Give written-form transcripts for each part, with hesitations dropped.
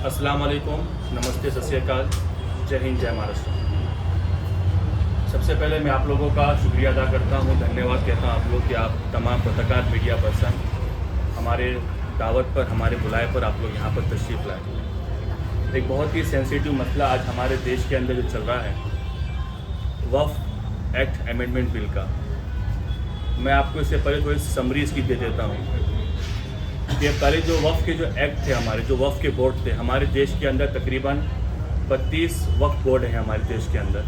अस्सलाम वालेकुम, नमस्ते, सत श्री अकाल, जय हिंद, जय महाराष्ट्र। सबसे पहले मैं आप लोगों का शुक्रिया अदा करता हूँ, धन्यवाद कहता हूँ आप लोग कि आप तमाम पत्रकार मीडिया पर्सन हमारे दावत पर, हमारे बुलाए पर आप लोग यहाँ पर तशरीफ़ लाए। एक बहुत ही सेंसिटिव मसला आज हमारे देश के अंदर जो चल रहा है, वक्फ एक्ट अमेंडमेंट बिल का। मैं आपको इससे पहले थोड़ी समरी इसकी दे देता हूँ कि पहले जो वक्फ के जो एक्ट थे, हमारे जो वक्फ के बोर्ड थे, हमारे देश के अंदर तकरीबन 32 वक्फ बोर्ड हैं हमारे देश के अंदर,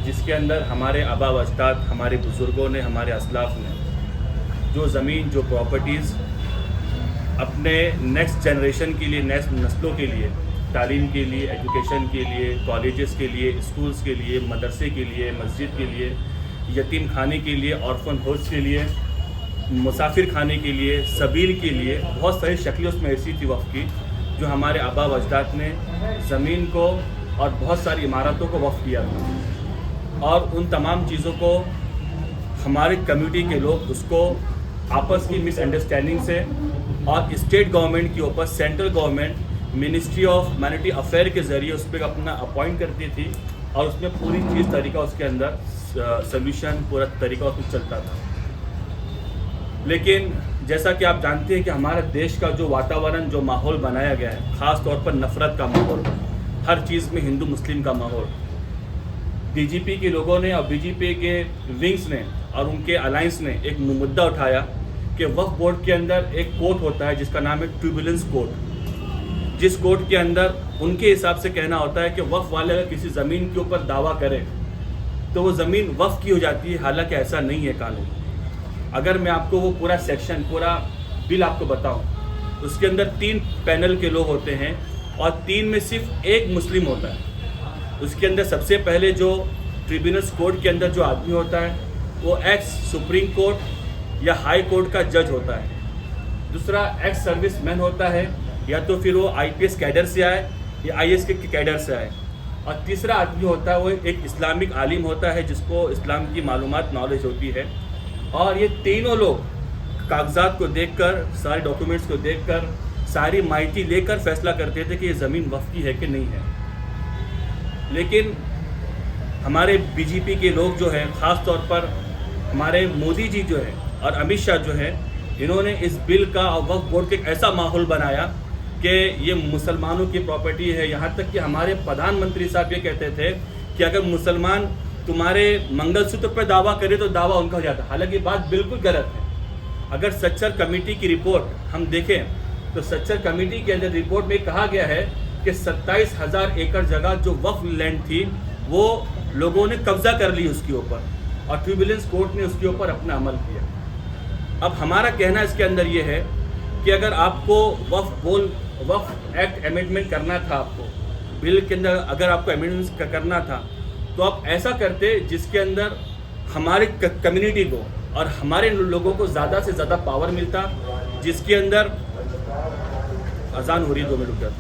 जिसके अंदर हमारे आबा व अजदाद, हमारे बुज़ुर्गों ने, हमारे असलाफ ने जो ज़मीन, जो प्रॉपर्टीज़ अपने नेक्स्ट जनरेशन के लिए, नेक्स्ट नस्लों के लिए, तालीम के लिए, एजुकेशन के लिए, कॉलेजेस के लिए, स्कूल्स के लिए, मदरसे के लिए, मस्जिद के लिए, यतीम खाने के लिए, ऑर्फन हाउस के लिए, मुसाफिर खाने के लिए, सबील के लिए, बहुत सारी शक्लें उसमें ऐसी थी वक्फ की जो हमारे आबा व अजदाद ने ज़मीन को और बहुत सारी इमारतों को वक्फ किया था। और उन तमाम चीज़ों को हमारे कम्युनिटी के लोग उसको आपस की मिसअंडरस्टैंडिंग से और स्टेट गवर्नमेंट के ऊपर central government ministry of minority affair के ज़रिए उस पर अपना अपॉइंट करती थी और उसमें पूरी चीज़ तरीका उसके अंदर सोल्यूशन पूरा तरीका उसमें चलता था। लेकिन जैसा कि आप जानते हैं कि हमारे देश का जो वातावरण, जो माहौल बनाया गया है, ख़ास तौर पर नफ़रत का माहौल, हर चीज़ में हिंदू मुस्लिम का माहौल, बीजेपी के लोगों ने और बीजेपी के विंग्स ने और उनके अलायंस ने एक मुद्दा उठाया कि वक्फ बोर्ड के अंदर एक कोर्ट होता है जिसका नाम है ट्रिब्यूनल्स कोर्ट, जिस कोर्ट के अंदर उनके हिसाब से कहना होता है कि वक्फ वाले अगर किसी ज़मीन के ऊपर दावा करें तो वो ज़मीन वक्फ की हो जाती है। हालांकि ऐसा नहीं है कानून। अगर मैं आपको वो पूरा सेक्शन, पूरा बिल आपको बताऊं, उसके अंदर 3 पैनल के लोग होते हैं और 3 में सिर्फ एक मुस्लिम होता है। उसके अंदर सबसे पहले जो ट्रिब्यूनल्स कोर्ट के अंदर जो आदमी होता है वो एक्स सुप्रीम कोर्ट या हाई कोर्ट का जज होता है। दूसरा एक्स सर्विस मैन होता है, या तो फिर वो IPS कैडर से आए या IAS के कैडर से आए। और तीसरा आदमी होता है वो एक इस्लामिक आलिम होता है जिसको इस्लाम की मालूमात, नॉलेज होती है। और ये तीनों लोग कागजात को देखकर, सारे डॉक्यूमेंट्स को देखकर, सारी माहिती लेकर फैसला करते थे कि ये ज़मीन वक्फ की है कि नहीं है। लेकिन हमारे बीजेपी के लोग जो हैं, ख़ास तौर पर हमारे मोदी जी जो है और अमित शाह जो है, इन्होंने इस बिल का और वक्फ बोर्ड का एक ऐसा माहौल बनाया कि ये मुसलमानों की प्रॉपर्टी है। यहाँ तक कि हमारे प्रधानमंत्री साहब ये कहते थे कि अगर मुसलमान तुम्हारे मंगलसूत्र पर दावा करे तो दावा उनका हो जाता। हालांकि बात बिल्कुल गलत है। अगर सच्चर कमेटी की रिपोर्ट हम देखें तो सच्चर कमेटी के अंदर रिपोर्ट में कहा गया है कि 27,000 एकड़ जगह जो वक्फ लैंड थी वो लोगों ने कब्जा कर ली उसके ऊपर, और ट्रिब्यूनल्स कोर्ट ने उसके ऊपर अपना अमल किया। अब हमारा कहना इसके अंदर ये है कि अगर आपको वक्फ एक्ट अमेंडमेंट करना था, आपको बिल के अंदर अगर आपको अमेंडमेंट करना था तो आप ऐसा करते जिसके अंदर हमारे कम्युनिटी को और हमारे लोगों को ज़्यादा से ज़्यादा पावर मिलता, जिसके अंदर अजान हो रही है, 2 मिनट रुक जाता।